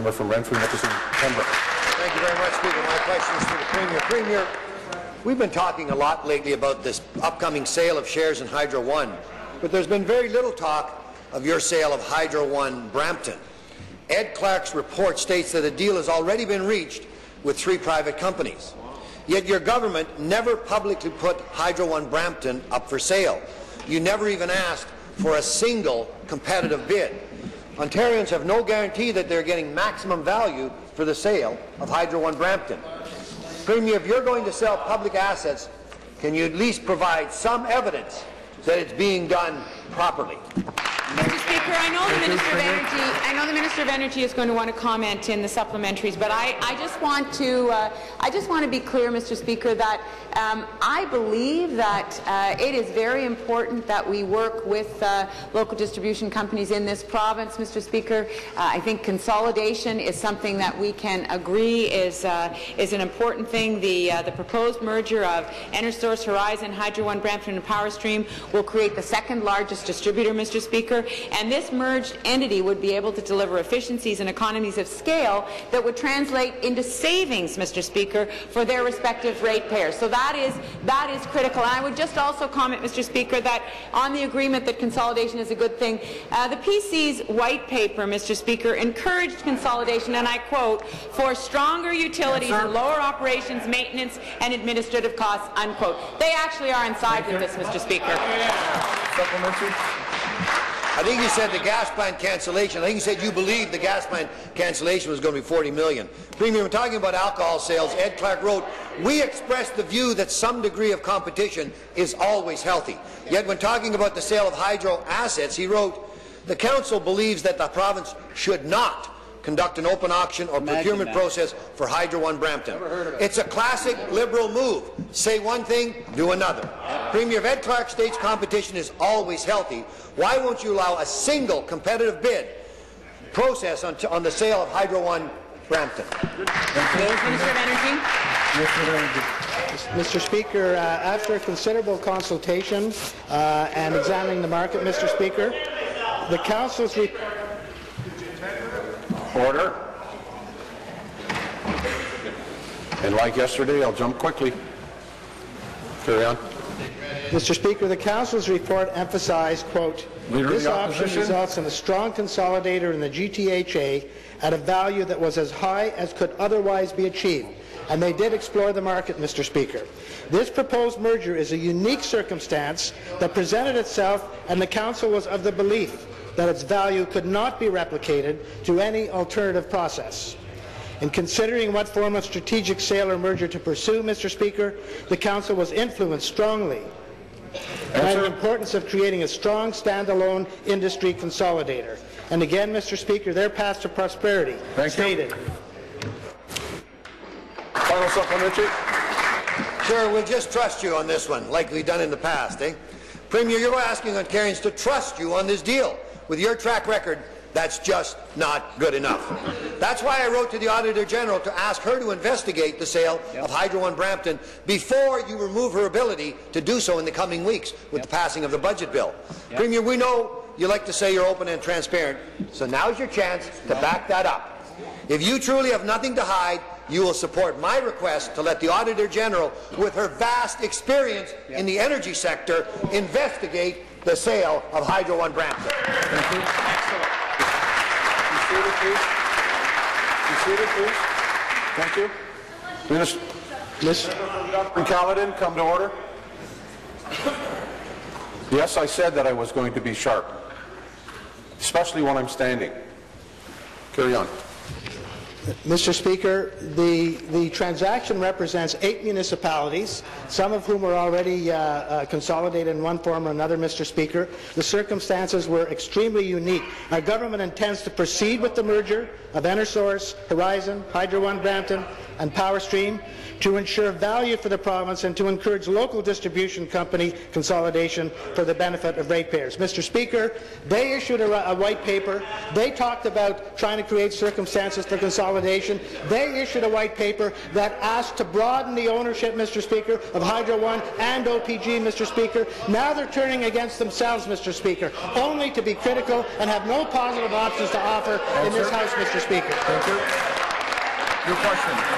Member from Renfrew, Nicholson, Pembroke. Thank you very much, Speaker. My question is for the Premier. Premier, we've been talking a lot lately about this upcoming sale of shares in Hydro One, but there's been very little talk of your sale of Hydro One Brampton. Ed Clark's report states that a deal has already been reached with 3 private companies. Yet your government never publicly put Hydro One Brampton up for sale. You never even asked for a single competitive bid. Ontarians have no guarantee that they're getting maximum value for the sale of Hydro One Brampton. Premier, if you're going to sell public assets, can you at least provide some evidence that it's being done properly? Mr. Speaker, I know the Minister of Energy is going to want to comment in the supplementaries, but I just want to be clear, Mr. Speaker, that I believe that it is very important that we work with local distribution companies in this province, Mr. Speaker. I think consolidation is something that we can agree is an important thing. The proposed merger of EnerSource, Horizon, Hydro One Brampton and PowerStream will create the second largest distributor, Mr. Speaker, and this merged entity would be able to deliver efficiencies and economies of scale that would translate into savings, Mr. Speaker, for their respective ratepayers. So that is critical. And I would just also comment, Mr. Speaker, that on the agreement that consolidation is a good thing, the PC's white paper, Mr. Speaker, encouraged consolidation, and I quote, for stronger utilities and lower operations, maintenance and administrative costs, unquote. They actually are inside with this, Mr. Speaker. Supplementary. I think you said the gas plant cancellation. I think you said you believed the gas plant cancellation was going to be $40 million. Premier, when talking about alcohol sales, Ed Clark wrote, "We express the view that some degree of competition is always healthy." Yet when talking about the sale of hydro assets, he wrote, "The Council believes that the province should not conduct an open auction or procurement process for Hydro One Brampton." It's a classic Liberal move. Say one thing, do another. Premier, if Ed Clark states competition is always healthy, why won't you allow a single competitive bid process on the sale of Hydro One Brampton? Minister of Energy. Mr. Speaker, after considerable consultation and examining the market, Mr. Speaker, the Council's Order. And like yesterday, I'll jump quickly. Carry on. Mr. Speaker, the Council's report emphasized, quote, "This option results in a strong consolidator in the GTHA at a value that was as high as could otherwise be achieved." And they did explore the market, Mr. Speaker. This proposed merger is a unique circumstance that presented itself, and the Council was of the belief that its value could not be replicated through any alternative process. In considering what form of strategic sale or merger to pursue, Mr. Speaker, the Council was influenced strongly by the importance of creating a strong standalone industry consolidator. And again, Mr. Speaker, their path to prosperity stated. Final supplementary. Sure, we'll just trust you on this one, like we've done in the past, eh? Premier, you're asking Ontarians to trust you on this deal. With your track record, that's just not good enough. That's why I wrote to the Auditor General to ask her to investigate the sale of Hydro One Brampton before you remove her ability to do so in the coming weeks with the passing of the budget bill. Premier, we know you like to say you're open and transparent, so now's your chance to back that up. If you truly have nothing to hide, you will support my request to let the Auditor General, with her vast experience in the energy sector, investigate the sale of Hydro One Brampton. Thank you. Excellent. You seated, please. Thank you. Minister Caledon, come to order. Yes, I said that I was going to be sharp, especially when I'm standing. Carry on. Mr. Speaker, the transaction represents 8 municipalities, some of whom were already consolidated in one form or another, Mr. Speaker. The circumstances were extremely unique. Our government intends to proceed with the merger of EnerSource, Horizon, Hydro One Brampton, and PowerStream to ensure value for the province and to encourage local distribution company consolidation for the benefit of ratepayers. Mr. Speaker, they issued a white paper. They talked about trying to create circumstances for consolidation. They issued a white paper that asked to broaden the ownership, Mr. Speaker, of Hydro One and OPG, Mr. Speaker. Now they're turning against themselves, Mr. Speaker, only to be critical and have no positive options to offer in this House, Mr. Speaker. Thank you. Your question.